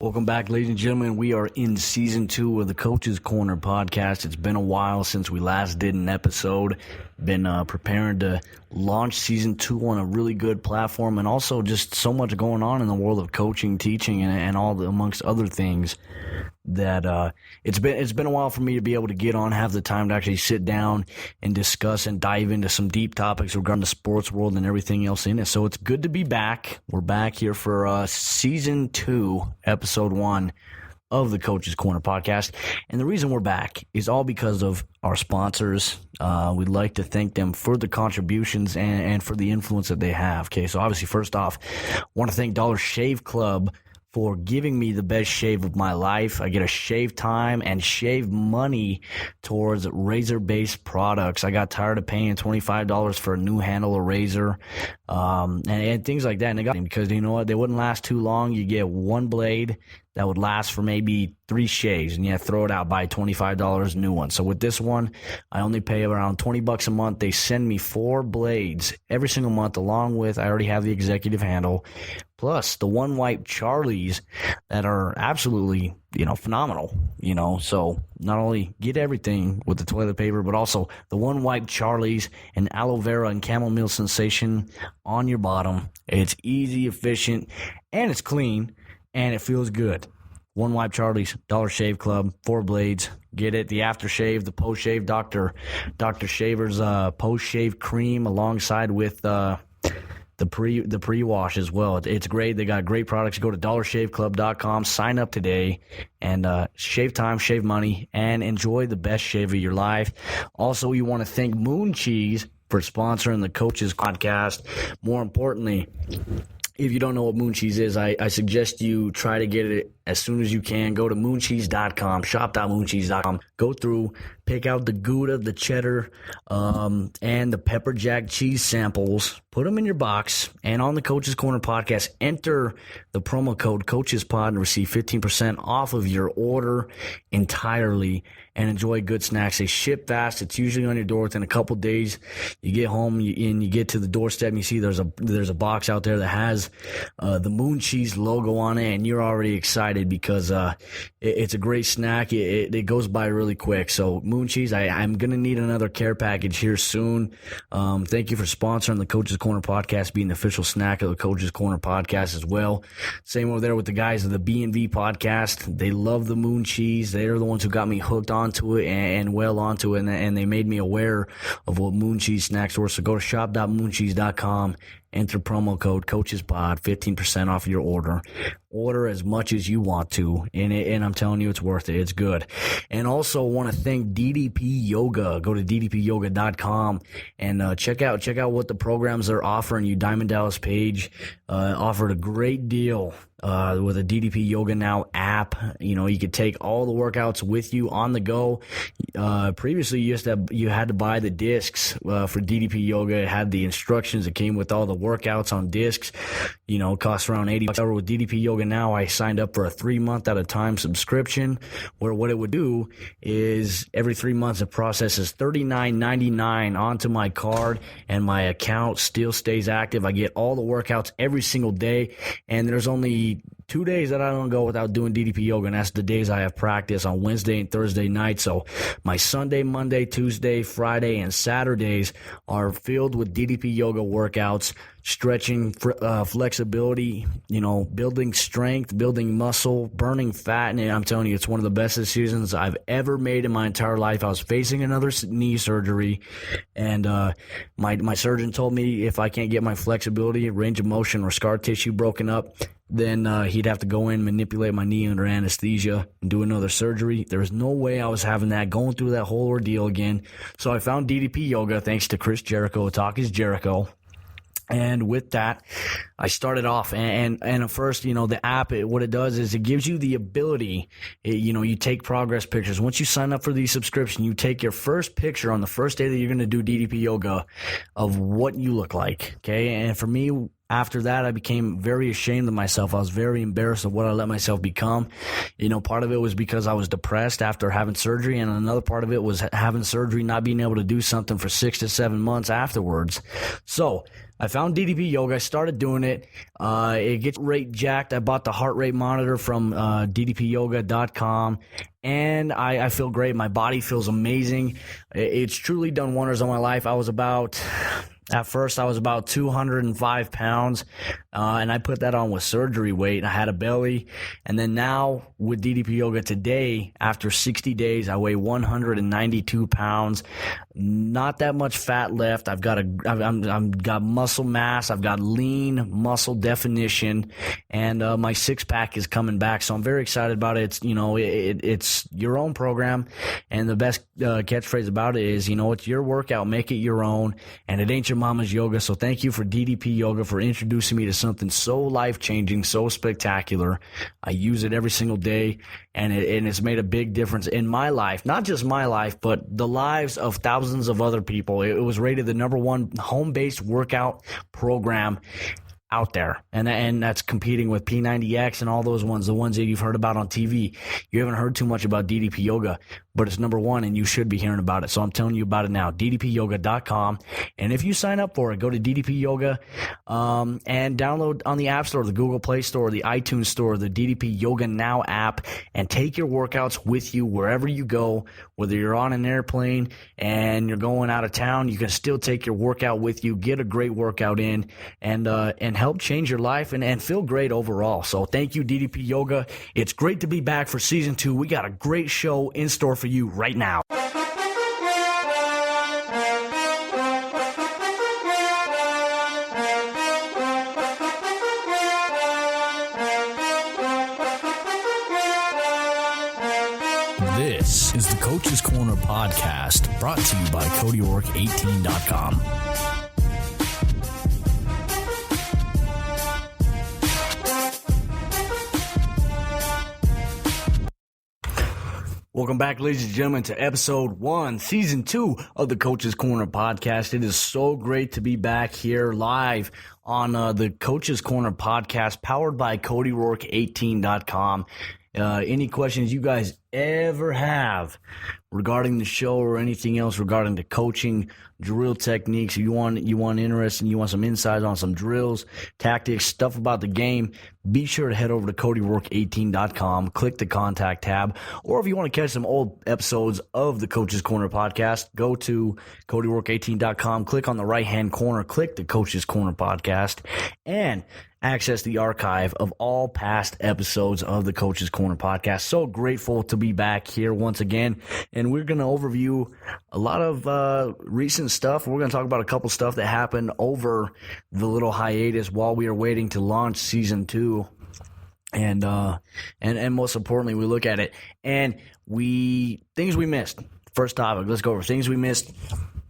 Welcome back, ladies and gentlemen. We are in Season 2 of the Coach's Corner podcast. It's been a while since we last did an episode. Been preparing to launch Season 2 on a really good platform, and also just so much going on in the world of coaching, teaching, and all amongst other things that it's been a while for me to be able to get on, have the time to actually sit down and discuss and dive into some deep topics regarding the sports world and everything else in it. So it's good to be back. We're back here for Season 2, Episode 1 of the Coach's Corner podcast. And the reason we're back is all because of our sponsors. We'd like to thank them for the contributions and for the influence that they have. Okay, so obviously, first off, I want to thank Dollar Shave Club for giving me the best shave of my life. I get a shave time and shave money towards razor-based products. I got tired of paying $25 for a new handle of razor and things like that. And they got me because, you know what, they wouldn't last too long. You get one blade that would last for maybe 3 shaves, and you throw it out, buy $25 new one. So with this one, I only pay around $20 a month. They send me 4 blades every single month, along with, I already have the executive handle, plus the one wipe Charlies that are absolutely, phenomenal, So not only get everything with the toilet paper, but also the one wipe Charlies and aloe vera and chamomile sensation on your bottom. It's easy, efficient, and it's clean. And it feels good. One Wipe Charlie's, Dollar Shave Club, 4 blades. Get it. The aftershave, the post-shave, Dr. Shaver's post-shave cream alongside with the pre-wash as well. It's great. They got great products. Go to dollarshaveclub.com, sign up today, and shave time, shave money, and enjoy the best shave of your life. Also, you want to thank Moon Cheese for sponsoring the Coach's podcast. More importantly, if you don't know what Moon Cheese is, I suggest you try to get it as soon as you can. Go to mooncheese.com, shop.mooncheese.com. Go through, pick out the Gouda, the cheddar, and the pepper jack cheese samples. Put them in your box, and on the Coach's Corner podcast, enter the promo code CoachesPod and receive 15% off of your order entirely, and enjoy good snacks. They ship fast. It's usually on your door within a couple days. You get home and you get to the doorstep and you see there's a box out there that has the Moon Cheese logo on it, and you're already excited because it's a great snack. It goes by really quick. So Moon Cheese, I'm going to need another care package here soon. Thank you for sponsoring the Coach's Corner podcast, being the official snack of the Coach's Corner podcast as well. Same over there with the guys of the B&V podcast. They love the Moon Cheese. They're the ones who got me hooked onto it and well onto it, and they made me aware of what Moon Cheese snacks were. So go to shop.mooncheese.com, enter promo code CoachesPod, 15% off your order. Order as much as you want to, and I'm telling you, it's worth it. It's good. And also want to thank DDP Yoga. Go to ddpyoga.com and check out what the programs are offering you. Diamond Dallas Page offered a great deal with a DDP Yoga Now app. You could take all the workouts with you on the go. Previously, you had to buy the discs for DDP Yoga. It had the instructions. It came with all the workouts on discs. It costs around $80. With DDP Yoga Now, I signed up for a 3-month at a time subscription, where what it would do is every 3 months it processes $39.99 onto my card, and my account still stays active. I get all the workouts every single day, and there's only 2 days that I don't go without doing DDP Yoga, and that's the days I have practice on Wednesday and Thursday nights. So my Sunday, Monday, Tuesday, Friday, and Saturdays are filled with DDP Yoga workouts, stretching, flexibility, building strength, building muscle, burning fat. And I'm telling you, it's one of the best decisions I've ever made in my entire life. I was facing another knee surgery, and my surgeon told me if I can't get my flexibility, range of motion, or scar tissue broken up, then he'd have to go in, manipulate my knee under anesthesia, and do another surgery. There was no way I was having that, going through that whole ordeal again. So I found DDP Yoga, thanks to Chris Jericho. Talk is Jericho. And with that, I started off, and at first, the app, what it does is it gives you the ability, you take progress pictures. Once you sign up for the subscription, you take your first picture on the first day that you're going to do DDP Yoga of what you look like, okay? And for me, After that, I became very ashamed of myself. I was very embarrassed of what I let myself become. Part of it was because I was depressed after having surgery, and another part of it was having surgery, not being able to do something for 6 to 7 months afterwards. So I found DDP Yoga. I started doing it. It gets rate jacked. I bought the heart rate monitor from ddpyoga.com, and I feel great. My body feels amazing. It's truly done wonders on my life. At first, I was about 205 pounds, and I put that on with surgery weight. I had a belly, and then now with DDP Yoga today, after 60 days, I weigh 192 pounds. Not that much fat left. I've got muscle mass. I've got lean muscle definition, and my six pack is coming back. So I'm very excited about it. It's your own program, and the best catchphrase about it is, it's your workout. Make it your own, and it ain't your mama's yoga. So thank you for DDP Yoga for introducing me to something so life-changing, so spectacular. I use it every single day, and it's made a big difference in my life. Not just my life, but the lives of thousands of other people. It was rated the #1 home-based workout program out there, and that's competing with P90X and all those ones, the ones that you've heard about on TV. You haven't heard too much about DDP Yoga, but it's #1, and you should be hearing about it. So I'm telling you about it now, ddpyoga.com. And if you sign up for it, go to DDP Yoga and download on the App Store, the Google Play Store, the iTunes Store, the DDP Yoga Now app, and take your workouts with you wherever you go. Whether you're on an airplane and you're going out of town, you can still take your workout with you, get a great workout in, and help change your life and feel great overall. So thank you, DDP Yoga. It's great to be back for Season 2. We got a great show in store for you right now. This is the Coach's Corner podcast, brought to you by CodyWork18.com. Welcome back, ladies and gentlemen, to episode 1, season 2 of the Coach's Corner podcast. It is so great to be back here live on the Coach's Corner podcast, powered by CodyWork18.com. Any questions you guys ever have regarding the show or anything else regarding the coaching, drill techniques, you want interesting, you want some insights on some drills, tactics, stuff about the game, be sure to head over to CodyWork18.com, click the contact tab, or if you want to catch some old episodes of the Coach's Corner podcast, go to CodyWork18.com, click on the right-hand corner, click the Coach's Corner podcast, and access the archive of all past episodes of the Coach's Corner podcast. So grateful to be back here once again, and we're going to overview a lot of recent stuff. We're going to talk about a couple stuff that happened over the little hiatus while we are waiting to launch Season 2. And most importantly, we look at it and things we missed. First topic, let's go over things we missed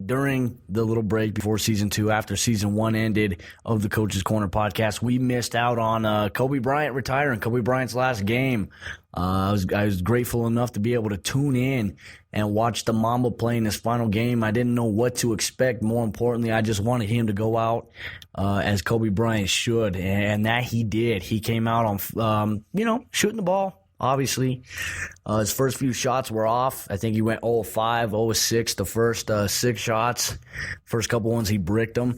during the little break before Season 2, after Season 1 ended of the Coach's Corner podcast. We missed out on Kobe Bryant retiring, Kobe Bryant's last game. I was grateful enough to be able to tune in and watch the Mamba play in his final game. I didn't know what to expect. More importantly, I just wanted him to go out as Kobe Bryant should, and that he did. He came out on, shooting the ball. Obviously, his first few shots were off. I think he went 0-5, 0-6 the first 6 shots. First couple ones, he bricked them.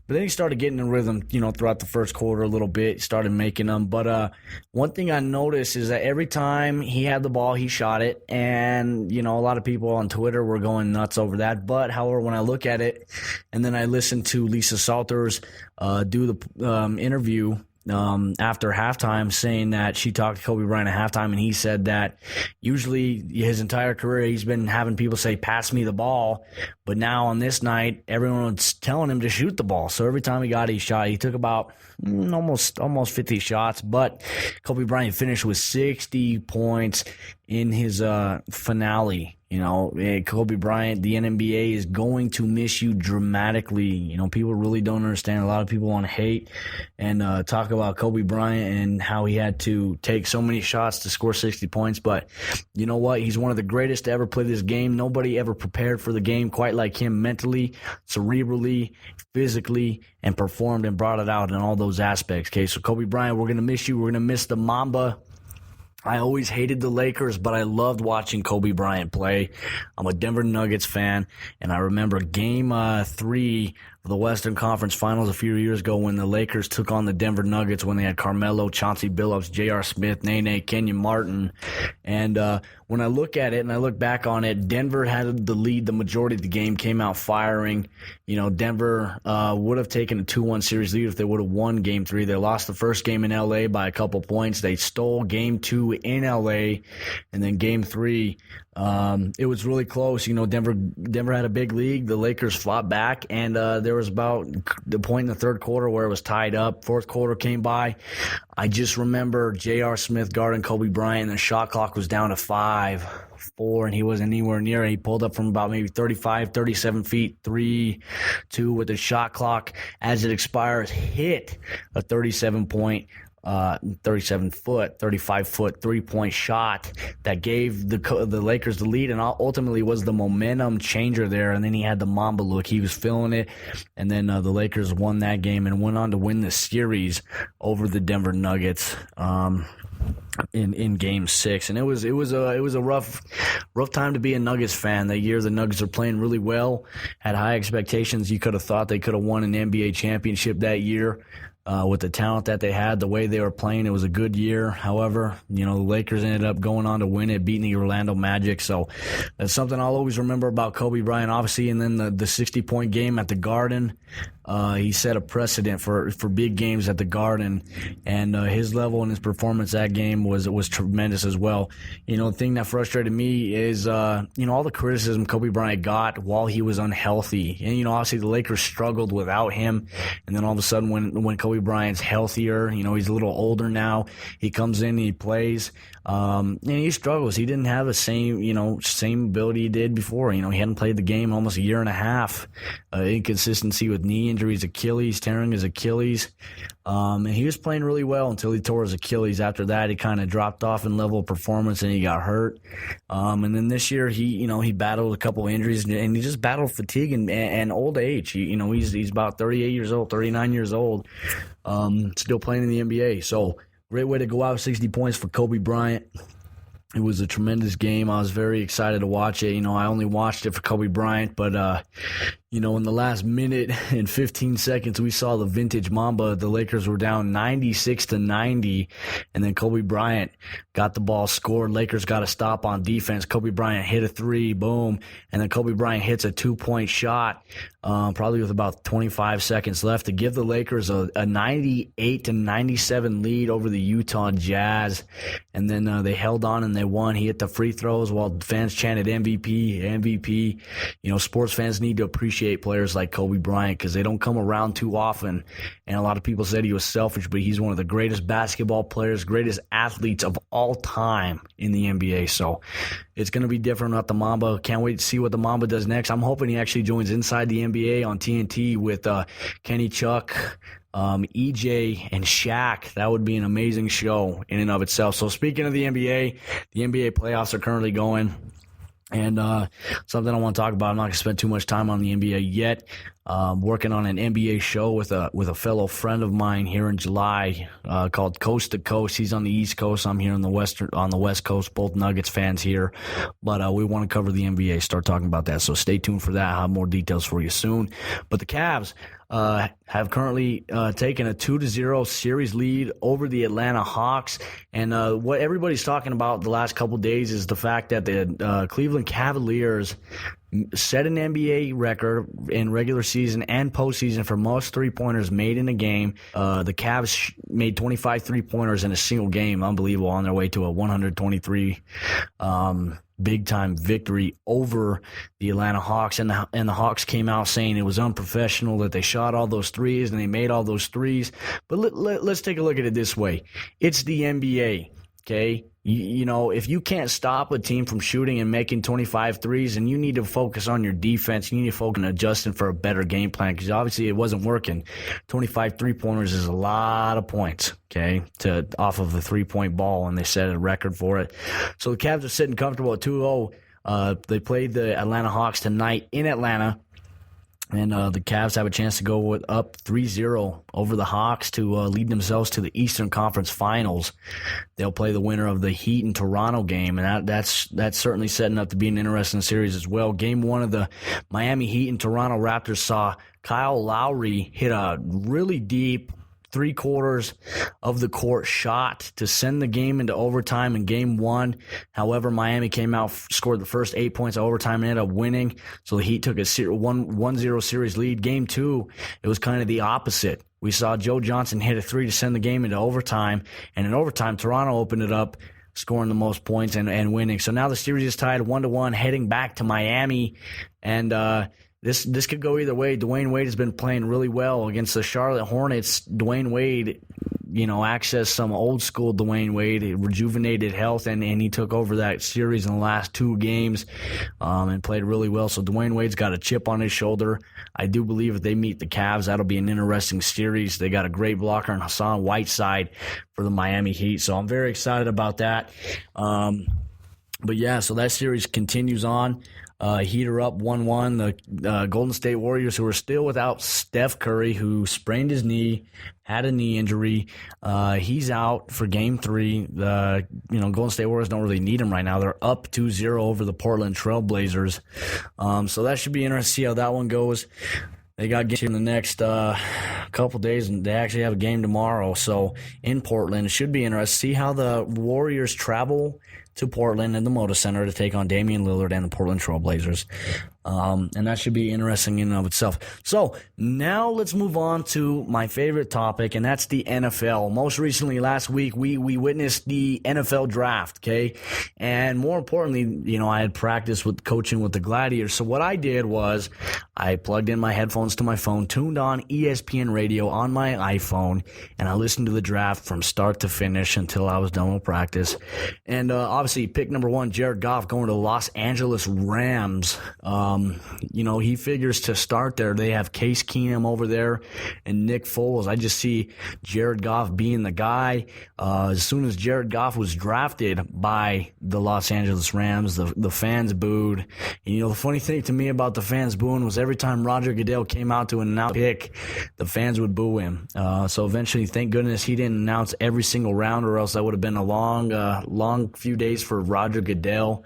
But then he started getting in rhythm, throughout the first quarter a little bit. He started making them. But one thing I noticed is that every time he had the ball, he shot it. And, a lot of people on Twitter were going nuts over that. But, however, when I look at it, and then I listen to Lisa Salters do the interview after halftime, saying that she talked to Kobe Bryant at halftime, and he said that usually his entire career he's been having people say, pass me the ball, but now on this night everyone was telling him to shoot the ball. So every time he got it, he shot. He took about almost 50 shots, but Kobe Bryant finished with 60 points in his finale Kobe Bryant, the NBA is going to miss you dramatically. People really don't understand. A lot of people want to hate and talk about Kobe Bryant and how he had to take so many shots to score 60 points. But you know what? He's one of the greatest to ever play this game. Nobody ever prepared for the game quite like him mentally, cerebrally, physically, and performed and brought it out in all those aspects. Okay, so Kobe Bryant, we're going to miss you. We're going to miss the Mamba. I always hated the Lakers, but I loved watching Kobe Bryant play. I'm a Denver Nuggets fan, and I remember Game 3 of the Western Conference Finals a few years ago when the Lakers took on the Denver Nuggets when they had Carmelo, Chauncey Billups, J.R. Smith, Nene, Kenyon Martin. And when I look at it and I look back on it, Denver had the lead the majority of the game, came out firing. Denver would have taken a 2-1 series lead if they would have won Game 3. They lost the first game in L.A. by a couple points. They stole Game 2 in L.A. and then Game 3. It was really close. Denver had a big lead. The Lakers fought back, and there was about the point in the third quarter where it was tied up. Fourth quarter came by. I just remember J.R. Smith guarding Kobe Bryant, and the shot clock was down to 5-4, and he wasn't anywhere near it. He pulled up from about maybe 35, 37 feet, 3-2 with the shot clock as it expires, hit a 35-foot, 3-point shot that gave the Lakers the lead and ultimately was the momentum changer there. And then he had the Mamba look. He was feeling it. And then the Lakers won that game and went on to win the series over the Denver Nuggets in Game 6. And it was a rough time to be a Nuggets fan that year. The Nuggets are playing really well, had high expectations. You could have thought they could have won an NBA championship that year. With the talent that they had, the way they were playing, it was a good year. However, the Lakers ended up going on to win it, beating the Orlando Magic. So that's something I'll always remember about Kobe Bryant, obviously. And then the 60-point game at the Garden, he set a precedent for big games at the Garden. And his level and his performance that game was tremendous as well. The thing that frustrated me is, all the criticism Kobe Bryant got while he was unhealthy. And, obviously the Lakers struggled without him. And then all of a sudden when Kobe Bryant's healthier, he's a little older now, he comes in and he plays, and he struggles. He didn't have the same ability he did before. He hadn't played the game almost a year and a half. Inconsistency with knee injuries, Achilles, tearing his Achilles. And he was playing really well until he tore his Achilles. After that, he kind of dropped off in level of performance and he got hurt. And then this year, he battled a couple injuries and he just battled fatigue and old age. He's about 38 years old, 39 years old, still playing in the NBA. So great way to go out, 60 points for Kobe Bryant. It was a tremendous game. I was very excited to watch it. I only watched it for Kobe Bryant, but in the last minute and 15 seconds, we saw the vintage Mamba. The Lakers were down 96-90, and then Kobe Bryant got the ball, scored. Lakers got a stop on defense. Kobe Bryant hit a 3, boom, and then Kobe Bryant hits a 2-point shot, probably with about 25 seconds left to give the Lakers a 98-97 lead over the Utah Jazz, and then they held on and they won. He hit the free throws while fans chanted MVP, MVP. Sports fans need to appreciate players like Kobe Bryant because they don't come around too often. And a lot of people said he was selfish, but he's one of the greatest basketball players, greatest athletes of all time in the NBA. So it's going to be different with the Mamba. Can't wait to see what the Mamba does next. I'm hoping he actually joins Inside the NBA on TNT with Kenny Chuck, EJ, and Shaq. That would be an amazing show in and of itself. So speaking of the NBA playoffs are currently going. And something I want to talk about, I'm not going to spend too much time on the NBA yet. Working on an NBA show with a fellow friend of mine here in July called Coast to Coast. He's on the East Coast. I'm here on the West Coast. Both Nuggets fans here, but we want to cover the NBA. Start talking about that. So stay tuned for that. I'll have more details for you soon. But the Cavs have currently taken a 2-0 series lead over the Atlanta Hawks. And what everybody's talking about the last couple days is the fact that the Cleveland Cavaliers set an NBA record in regular season and postseason for most three-pointers made in a game. The Cavs made 25 three-pointers in a single game. Unbelievable, on their way to a 123 big-time victory over the Atlanta Hawks. And the Hawks came out saying it was unprofessional, that they shot all those threes and they made all those threes. But let's take a look at it this way. It's the NBA. Okay, you know, if you can't stop a team from shooting and making 25 threes, and you need to focus on your defense, you need to focus on adjusting for a better game plan, because obviously it wasn't working. 25 three-pointers is a lot of points, okay, off of the three-point ball, and they set a record for it. So the Cavs are sitting comfortable at 2-0. They played the Atlanta Hawks tonight in Atlanta. And the Cavs have a chance to go up 3-0 over the Hawks to lead themselves to the Eastern Conference Finals. They'll play the winner of the Heat and Toronto game, and that's certainly setting up to be an interesting series as well. Game 1 of the Miami Heat and Toronto Raptors saw Kyle Lowry hit a really deep three-quarters of the court shot to send the game into overtime in Game 1. However, Miami came out, scored the first 8 points of overtime, and ended up winning. So the Heat took a 1-0 series lead. Game 2, it was kind of the opposite. We saw Joe Johnson hit a three to send the game into overtime, and in overtime, Toronto opened it up, scoring the most points and winning. So now the series is tied 1-1, heading back to Miami, and This could go either way. Dwayne Wade has been playing really well against the Charlotte Hornets. Dwayne Wade, you know, accessed some old school Dwayne Wade, rejuvenated health, and he took over that series in the last 2 games and played really well. So Dwayne Wade's got a chip on his shoulder. I do believe if they meet the Cavs, that'll be an interesting series. They got a great blocker in Hassan Whiteside for the Miami Heat. So I'm very excited about that. But yeah, so that series continues on. Heat are up 1-1. The Golden State Warriors, who are still without Steph Curry, who sprained his knee, had a knee injury. He's out for Game 3. The Golden State Warriors don't really need him right now. They're up 2-0 over the Portland Trail Blazers. So that should be interesting to see how that one goes. They got games in the next couple days, and they actually have a game tomorrow. So in Portland, it should be interesting to see how the Warriors travel to Portland and the Moda Center to take on Damian Lillard and the Portland Trail Blazers. And that should be interesting in and of itself. So now let's move on to my favorite topic, and that's the NFL. Most recently, last week, we witnessed the NFL draft, okay? And more importantly, you know, I had practiced with coaching with the Gladiators. So what I did was I plugged in my headphones to my phone, tuned on ESPN radio on my iPhone, and I listened to the draft from start to finish until I was done with practice. And obviously, pick number 1, Jared Goff, going to the Los Angeles Rams. You know, he figures to start there. They have Case Keenum over there and Nick Foles. I just see Jared Goff being the guy. As soon as Jared Goff was drafted by the Los Angeles Rams, the fans booed. And, you know, the funny thing to me about the fans booing was every time Roger Goodell came out to announce a pick, the fans would boo him. So eventually, thank goodness he didn't announce every single round, or else that would have been a long few days for Roger Goodell.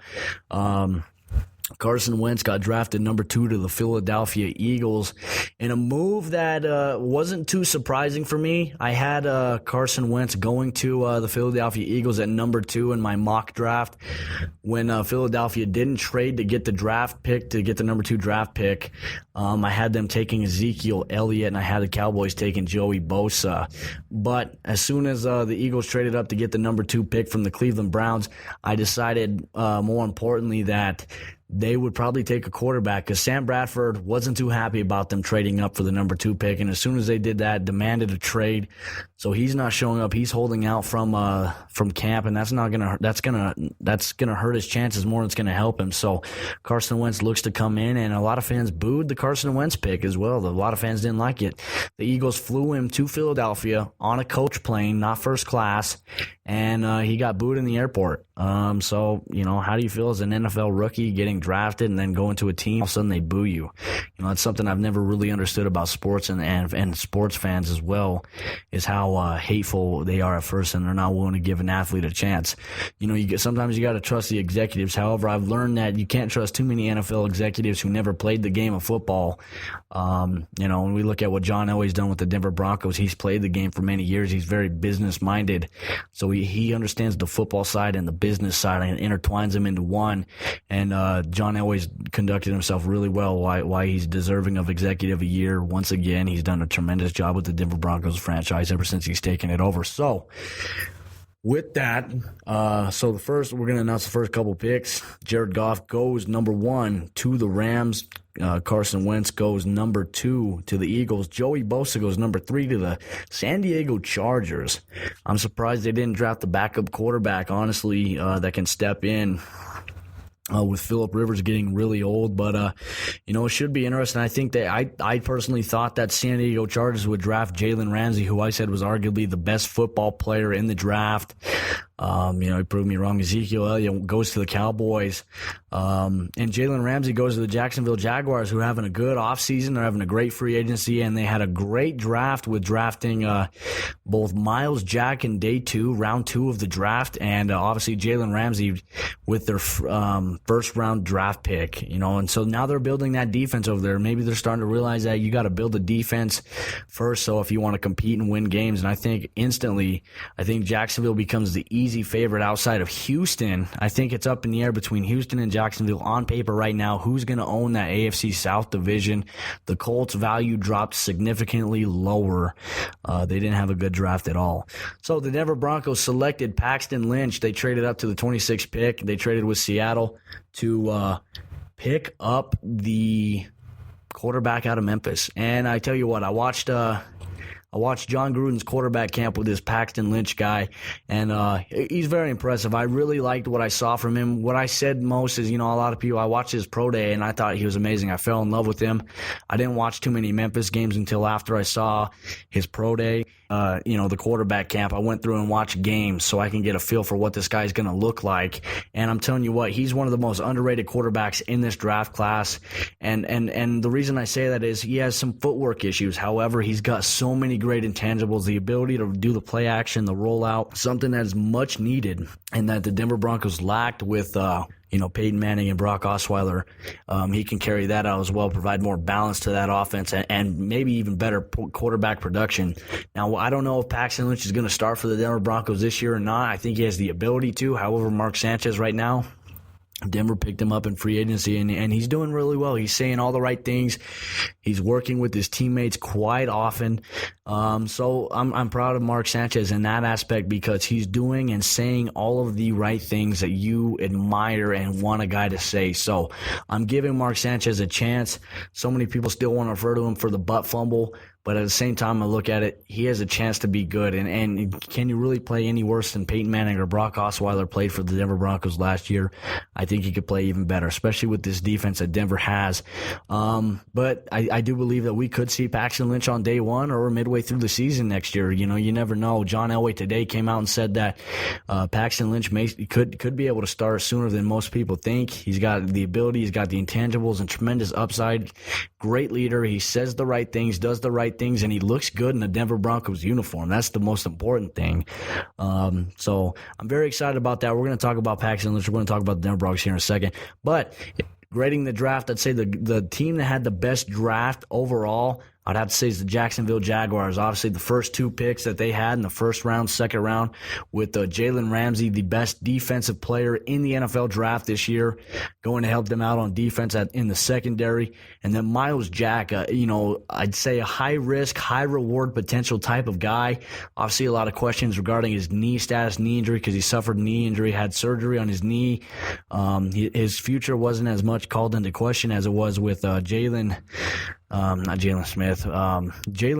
Carson Wentz got drafted number 2 to the Philadelphia Eagles in a move that wasn't too surprising for me. I had Carson Wentz going to the Philadelphia Eagles at number 2 in my mock draft. When Philadelphia didn't trade to get the draft pick, to get the number 2 draft pick, I had them taking Ezekiel Elliott, and I had the Cowboys taking Joey Bosa. But as soon as the Eagles traded up to get the number 2 pick from the Cleveland Browns, I decided, more importantly, that they would probably take a quarterback, because Sam Bradford wasn't too happy about them trading up for the number 2 pick, and as soon as they did that, demanded a trade. So he's not showing up. He's holding out from camp, and that's gonna hurt his chances more than it's gonna help him. So Carson Wentz looks to come in, and a lot of fans booed the Carson Wentz pick as well. A lot of fans didn't like it. The Eagles flew him to Philadelphia on a coach plane, not first class, and he got booed in the airport. So, you know, how do you feel as an NFL rookie getting drafted and then going to a team, all of a sudden they boo you? You know, that's something I've never really understood about sports and sports fans as well, is how hateful they are at first, and they're not willing to give an athlete a chance. You know, sometimes you got to trust the executives. However, I've learned that you can't trust too many NFL executives who never played the game of football. You know, when we look at what John Elway's done with the Denver Broncos, he's played the game for many years. He's very business minded, so he understands the football side and the business side and intertwines them into one. And John Elway's conducted himself really well. Why he's deserving of Executive of the Year once again. He's done a tremendous job with the Denver Broncos franchise ever since he's taken it over. So With that, so we're going to announce the first couple picks. Jared Goff goes number 1 to the Rams. Carson Wentz goes number 2 to the Eagles. Joey Bosa goes number 3 to the San Diego Chargers. I'm surprised they didn't draft the backup quarterback, honestly, that can step in. With Phillip Rivers getting really old, but it should be interesting. I think that I personally thought that San Diego Chargers would draft Jalen Ramsey, who I said was arguably the best football player in the draft. He proved me wrong. Ezekiel Elliott goes to the Cowboys, and Jalen Ramsey goes to the Jacksonville Jaguars, who are having a good offseason. They're having a great free agency, and they had a great draft with drafting both Miles Jack in day 2, round 2 of the draft, and obviously Jalen Ramsey with their first round draft pick, and so now they're building that defense over there. Maybe they're starting to realize that you got to build a defense first, so if you want to compete and win games. And I think Jacksonville becomes the easy favorite outside of Houston. I think it's up in the air between Houston and Jacksonville on paper right now. Who's going to own that AFC South division? The Colts' value dropped significantly lower. They didn't have a good draft at all. So the Denver Broncos selected Paxton Lynch. They traded up to the 26th pick. They traded with Seattle to pick up the quarterback out of Memphis. And I tell you what, I watched John Gruden's quarterback camp with this Paxton Lynch guy, and he's very impressive. I really liked what I saw from him. What I said most is, a lot of people, I watched his pro day, and I thought he was amazing. I fell in love with him. I didn't watch too many Memphis games until after I saw his pro day. The quarterback camp, I went through and watched games so I can get a feel for what this guy's going to look like. And I'm telling you what, he's one of the most underrated quarterbacks in this draft class. And the reason I say that is he has some footwork issues. However, he's got so many great intangibles, the ability to do the play action, the rollout, something that is much needed and that the Denver Broncos lacked with Peyton Manning and Brock Osweiler. He can carry that out as well, provide more balance to that offense, and maybe even better quarterback production. Now, I don't know if Paxton Lynch is going to start for the Denver Broncos this year or not. I think he has the ability to. However, Mark Sanchez right now, Denver picked him up in free agency, and he's doing really well. He's saying all the right things. He's working with his teammates quite often. So I'm proud of Mark Sanchez in that aspect because he's doing and saying all of the right things that you admire and want a guy to say. So I'm giving Mark Sanchez a chance. So many people still want to refer to him for the butt fumble. But at the same time, I look at it, he has a chance to be good. And can you really play any worse than Peyton Manning or Brock Osweiler played for the Denver Broncos last year? I think he could play even better, especially with this defense that Denver has. But I do believe that we could see Paxton Lynch on day 1 or midway through the season next year. You never know. John Elway today came out and said that Paxton Lynch could be able to start sooner than most people think. He's got the ability, he's got the intangibles and tremendous upside. Great leader. He says the right things, does the right things, and he looks good in the Denver Broncos uniform. That's the most important thing. So I'm very excited about that. We're going to talk about Paxton Lynch. We're going to talk about the Denver Broncos here in a second. But grading the draft, I'd say the team that had the best draft overall, I'd have to say is the Jacksonville Jaguars. Obviously, the first 2 picks that they had in the first round, second round, with Jalen Ramsey, the best defensive player in the NFL draft this year, going to help them out on defense in the secondary. And then Miles Jack, I'd say a high-risk, high-reward potential type of guy. Obviously, a lot of questions regarding his knee status, knee injury, because he suffered a knee injury, had surgery on his knee. His future wasn't as much called into question as it was with Jalen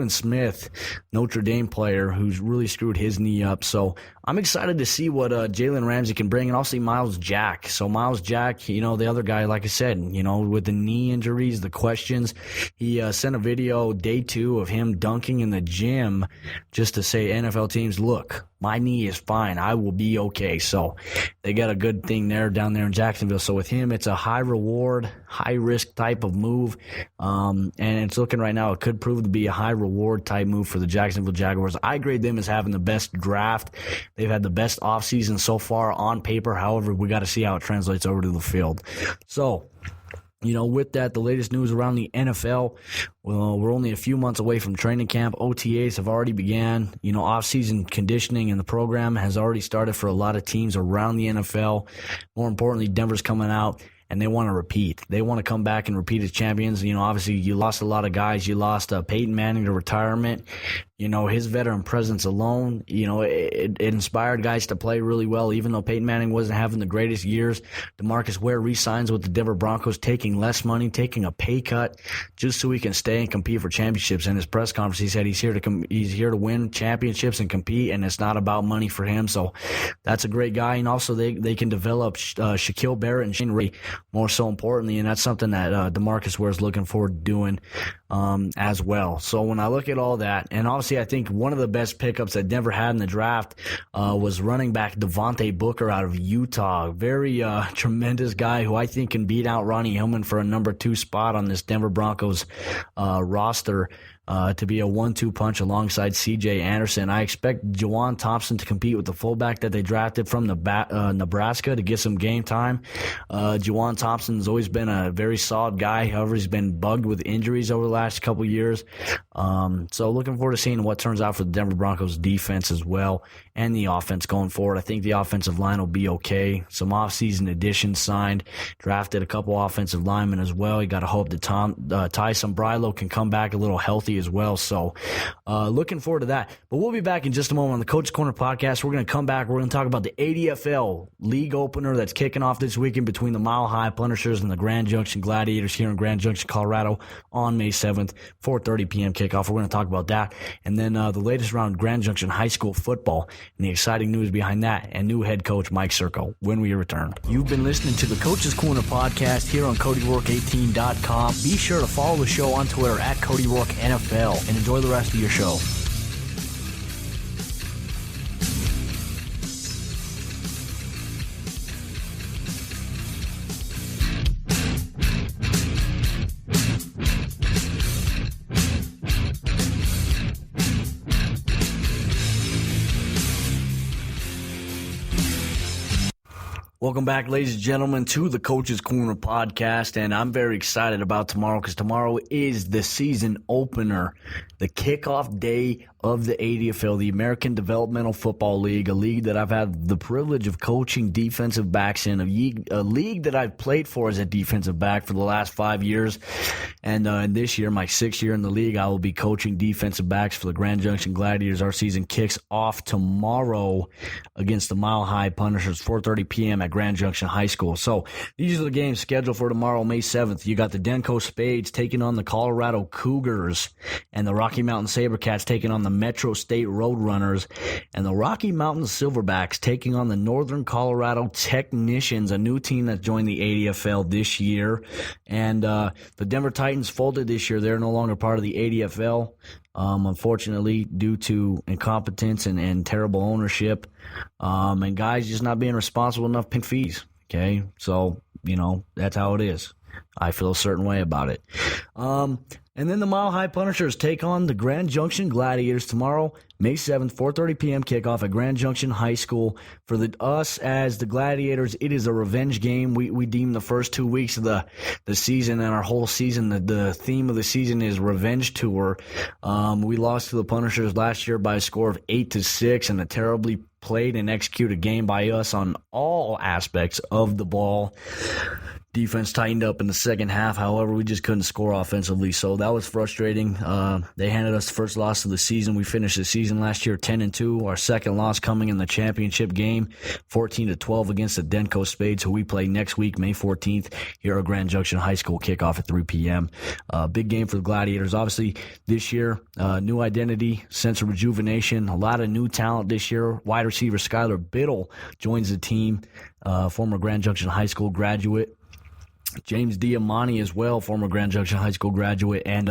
Smith, Notre Dame player who's really screwed his knee up. So I'm excited to see what Jalen Ramsey can bring, and I'll see Miles Jack. So Miles Jack, the other guy, like I said, with the knee injuries, the questions, he sent a video day 2 of him dunking in the gym just to say NFL teams, look, my knee is fine. I will be okay. So they got a good thing down there in Jacksonville. So with him, it's a high reward, high risk type of move. And it's looking right now, it could prove to be a high reward type move for the Jacksonville Jaguars. I grade them as having the best draft. They've had the best offseason so far on paper. However, we got to see how it translates over to the field. So, with that, the latest news around the NFL, well, we're only a few months away from training camp. OTAs have already began. Off-season conditioning in the program has already started for a lot of teams around the NFL. More importantly, Denver's coming out and they want to repeat. They want to come back and repeat as champions. Obviously you lost a lot of guys. You lost Peyton Manning to retirement. His veteran presence alone, it inspired guys to play really well, even though Peyton Manning wasn't having the greatest years. DeMarcus Ware re-signs with the Denver Broncos, taking less money, taking a pay cut, just so he can stay and compete for championships. In his press conference, he said he's here to win championships and compete, and it's not about money for him. So that's a great guy. And also they can develop Shaquille Barrett and Shane Ray, more so importantly, and that's something that DeMarcus Ware is looking forward to doing as well. So when I look at all that, and obviously I think one of the best pickups that Denver had in the draft was running back Devontae Booker out of Utah. Very tremendous guy who I think can beat out Ronnie Hillman for a number 2 spot on this Denver Broncos roster. To be a 1-2 punch alongside C.J. Anderson. I expect Juwan Thompson to compete with the fullback that they drafted from Nebraska to get some game time. Juwan Thompson has always been a very solid guy. However, he's been bugged with injuries over the last couple years. So looking forward to seeing what turns out for the Denver Broncos defense as well, and the offense going forward. I think the offensive line will be okay. Some offseason additions signed. Drafted a couple offensive linemen as well. You got to hope that Tyson Brilo can come back a little healthy as well. So looking forward to that. But we'll be back in just a moment on the Coach's Corner podcast. We're going to come back. We're going to talk about the AdFL league opener that's kicking off this weekend between the Mile High Punishers and the Grand Junction Gladiators here in Grand Junction, Colorado on May 7th, 4:30 p.m. kickoff. We're going to talk about that. And then the latest round Grand Junction High School football and the exciting news behind that, and new head coach Mike Circo when we return. You've been listening to the Coach's Corner podcast here on CodyRourke18.com. Be sure to follow the show on Twitter at CodyRourkeNFL. And enjoy the rest of your show. Welcome back, ladies and gentlemen, to the Coach's Corner podcast, and I'm very excited about tomorrow because tomorrow is the season opener, the kickoff day of the AdFL, the American Developmental Football League, a league that I've had the privilege of coaching defensive backs in, a league that I've played for as a defensive back for the last 5 years, and this year, my 6th year in the league, I will be coaching defensive backs for the Grand Junction Gladiators. Our season kicks off tomorrow against the Mile High Punishers, 4:30 p.m. at Grand Junction High School. So these are the games scheduled for tomorrow, May 7th. You got the Denko Spades taking on the Colorado Cougars, and the Rocky Mountain Sabercats taking on the Metro State Roadrunners, and the Rocky Mountain Silverbacks taking on the Northern Colorado Technicians, a new team that joined the AdFL this year. And the Denver Titans folded this year. They're no longer part of the AdFL, unfortunately, due to incompetence and terrible ownership, and guys just not being responsible enough paying fees. Okay, so that's how it is. I feel a certain way about it. And then the Mile High Punishers take on the Grand Junction Gladiators tomorrow, May 7th, 4:30 p.m. kickoff at Grand Junction High School. For us as the Gladiators, it is a revenge game. We deem the first 2 weeks of the season and our whole season, the theme of the season is Revenge Tour. We lost to the Punishers last year by a score of 8-6 in a terribly played and executed game by us on all aspects of the ball. Defense tightened up in the second half. However, we just couldn't score offensively, so that was frustrating. They handed us the first loss of the season. We finished the season last year 10-2. Our second loss coming in the championship game, 14-12 against the Denko Spades, who we play next week, May 14th, here at Grand Junction High School, kickoff at 3 p.m. Big game for the Gladiators. Obviously, this year, new identity, sense of rejuvenation, a lot of new talent this year. Wide receiver Skylar Biddle joins the team, former Grand Junction High School graduate. James Diamani as well, former Grand Junction High School graduate and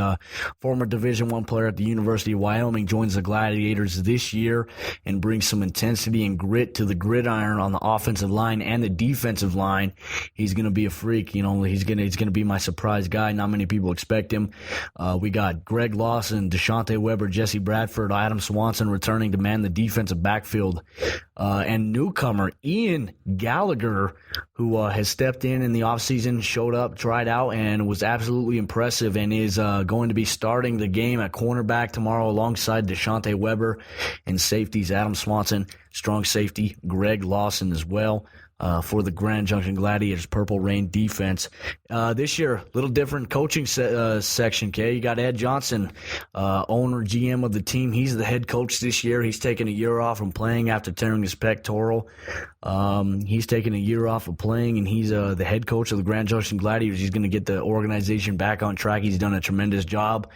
former Division I player at the University of Wyoming, joins the Gladiators this year and brings some intensity and grit to the gridiron on the offensive line and the defensive line. He's going to be a freak. He's going to be my surprise guy. Not many people expect him. We got Greg Lawson, Deshaunte Weber, Jesse Bradford, Adam Swanson returning to man the defensive backfield. And newcomer Ian Gallagher, who has stepped in the offseason, showed up, tried out, and was absolutely impressive, and is going to be starting the game at cornerback tomorrow alongside Deshaunte Weber, and safeties Adam Swanson, strong safety Greg Lawson as well. for the Grand Junction Gladiators Purple Rain defense. This year, a little different coaching section, okay? You got Ed Johnson, owner, GM of the team. He's the head coach this year. He's taking a year off from playing after tearing his pectoral. He's taking a year off of playing, and he's the head coach of the Grand Junction Gladiators. He's going to get the organization back on track. He's done a tremendous job.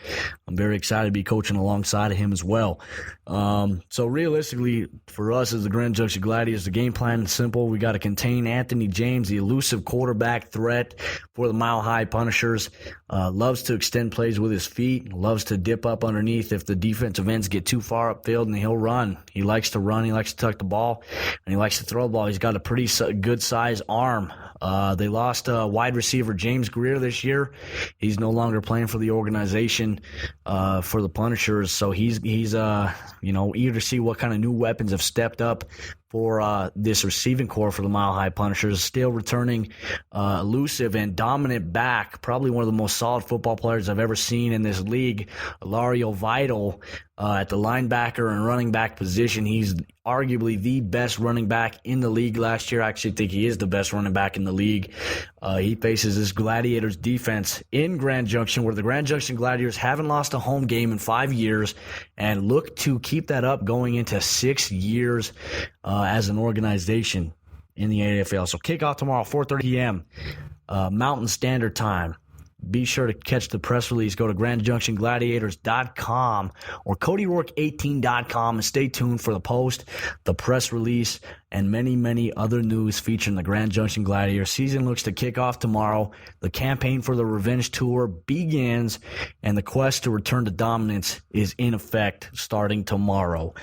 I'm very excited to be coaching alongside of him as well. So realistically, for us as the Grand Junction Gladiators, the game plan is simple. We got to contain Anthony James, the elusive quarterback threat for the Mile High Punishers. Loves to extend plays with his feet, loves to dip up underneath if the defensive ends get too far upfield, and he'll run. He likes to run, he likes to tuck the ball, and he likes to throw the ball. He's got a pretty good size arm. They lost wide receiver James Greer this year. He's no longer playing for the organization for the Punishers, so he's eager to see what kind of new weapons have stepped up for this receiving core for the Mile High Punishers. Still returning elusive and dominant back, probably one of the most solid football players I've ever seen in this league, Ilario Vital, at the linebacker and running back position. He's arguably the best running back in the league last year. I actually think he is the best running back in the league. He faces this Gladiators defense in Grand Junction, where the Grand Junction Gladiators haven't lost a home game in 5 years and look to keep that up going into 6 years as an organization in the AdFL. So kickoff tomorrow, 4:30 p.m. Mountain Standard Time. Be sure to catch the press release. Go to grandjunctiongladiators.com or CodyRourke18.com and stay tuned for the post, the press release, and many, many other news featuring the Grand Junction Gladiators. Season looks to kick off tomorrow. The campaign for the Revenge Tour begins, and the quest to return to dominance is in effect starting tomorrow.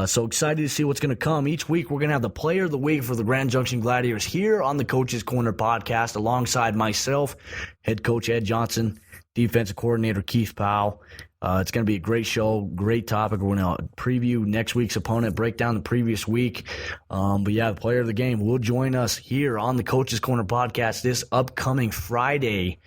So excited to see what's going to come. Each week, we're going to have the Player of the Week for the Grand Junction Gladiators here on the Coach's Corner podcast alongside myself, head coach Ed Johnson, defensive coordinator Keith Powell. It's going to be a great show, great topic. We're going to preview next week's opponent, break down the previous week. But yeah, the player of the game will join us here on the Coach's Corner podcast this upcoming Friday.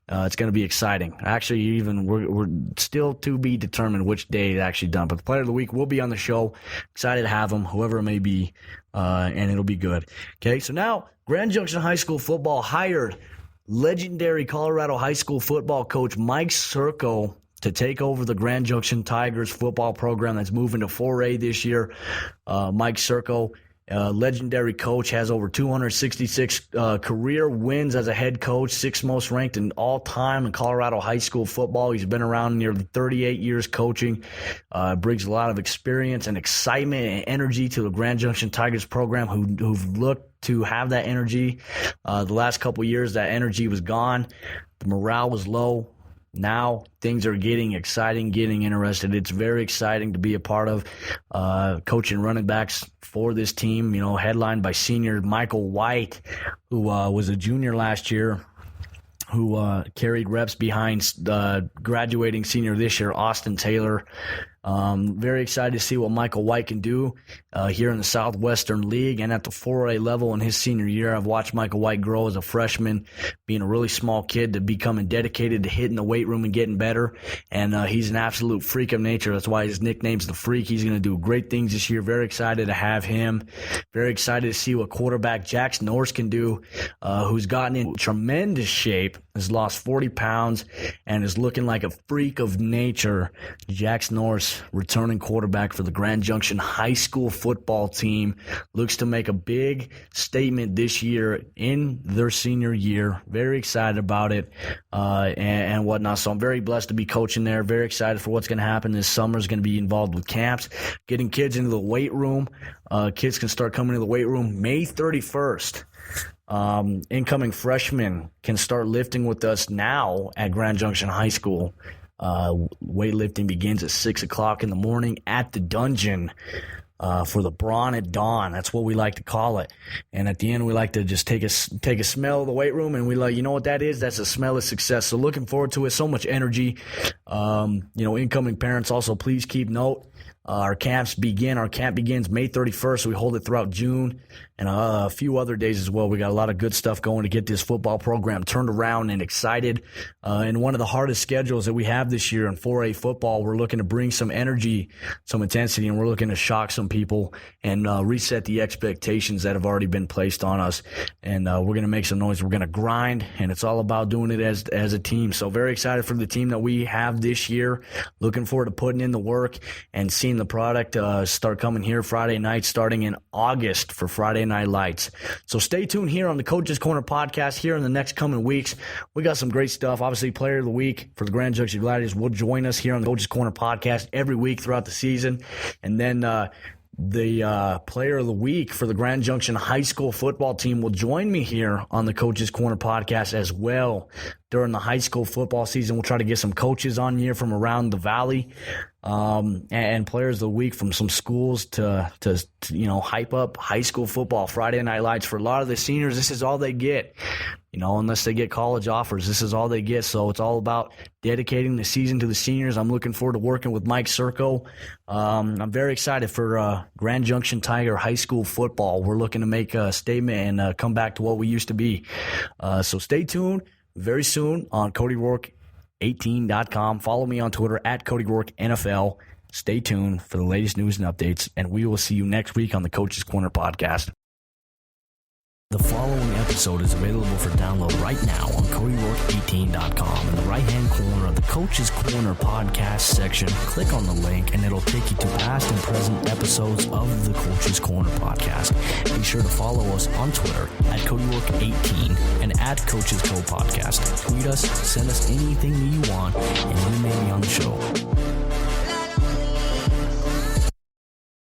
It's going to be exciting. Actually, we're still to be determined which day it's actually done. But the player of the week will be on the show. Excited to have him, whoever it may be, and it'll be good. Okay, so now Grand Junction High School football hired legendary Colorado high school football coach Mike Circo to take over the Grand Junction Tigers football program that's moving to 4A this year. Mike Circo, legendary coach, has over 266 career wins as a head coach, 6th most ranked in all time in Colorado high school football. He's been around nearly 38 years coaching, brings a lot of experience and excitement and energy to the Grand Junction Tigers program, who've looked to have that energy. The last couple years, that energy was gone. The morale was low. Now things are getting exciting, getting interested. It's very exciting to be a part of coaching running backs for this team, headlined by senior Michael White, who was a junior last year, who carried reps behind graduating senior this year, Austin Taylor. Very excited to see what Michael White can do here in the Southwestern League and at the 4A level in his senior year. I've watched Michael White grow as a freshman, being a really small kid to becoming dedicated to hitting the weight room and getting better. And he's an absolute freak of nature. That's why his nickname's the Freak. He's going to do great things this year. Very excited to have him. Very excited to see what quarterback Jax Norris can do, who's gotten in tremendous shape, has lost 40 pounds, and is looking like a freak of nature. Jax Norris, returning quarterback for the Grand Junction High School football team, looks to make a big statement this year in their senior year. Very excited about it and whatnot. So I'm very blessed to be coaching there. Very excited for what's going to happen this summer. Is going to be involved with camps, getting kids into the weight room. Kids can start coming to the weight room May 31st. Incoming freshmen can start lifting with us now at Grand Junction High School. Weightlifting begins at 6 o'clock in the morning at the dungeon for the Brawn at Dawn. That's what we like to call it. And at the end, we like to just take a smell of the weight room, and we like, you know what that is? That's a smell of success. So looking forward to it. So much energy. Incoming parents also, please keep note. Our camp begins May 31st. So we hold it throughout June and a few other days as well. We got a lot of good stuff going to get this football program turned around and excited. In one of the hardest schedules that we have this year in 4A football, we're looking to bring some energy, some intensity, and we're looking to shock some people and reset the expectations that have already been placed on us. And we're going to make some noise. We're going to grind, and it's all about doing it as a team. So very excited for the team that we have this year. Looking forward to putting in the work and seeing the product start coming here Friday night, starting in August for Friday Night Lights. So stay tuned here on the Coach's Corner podcast here in the next coming weeks. We got some great stuff. Obviously, Player of the Week for the Grand Junction Gladiators will join us here on the Coach's Corner podcast every week throughout the season. And then the Player of the Week for the Grand Junction High School football team will join me here on the Coach's Corner podcast as well during the high school football season. We'll try to get some coaches on here from around the valley and Players of the Week from some schools to hype up high school football. Friday Night Lights for a lot of the seniors, this is all they get. Unless they get college offers, this is all they get. So it's all about dedicating the season to the seniors. I'm looking forward to working with Mike Circo. I'm very excited for Grand Junction Tiger High School football. We're looking to make a statement and come back to what we used to be. So stay tuned very soon on CodyRourke18.com. Follow me on Twitter at CodyRourkeNFL. Stay tuned for the latest news and updates, and we will see you next week on the Coach's Corner podcast. The following episode is available for download right now on CodyRourke18.com. In the right-hand corner of the Coach's Corner podcast section, click on the link and it'll take you to past and present episodes of the Coach's Corner podcast. Be sure to follow us on Twitter at CodyRourke18 and at Coach's Co Podcast. Tweet us, send us anything that you want, and we may be on the show.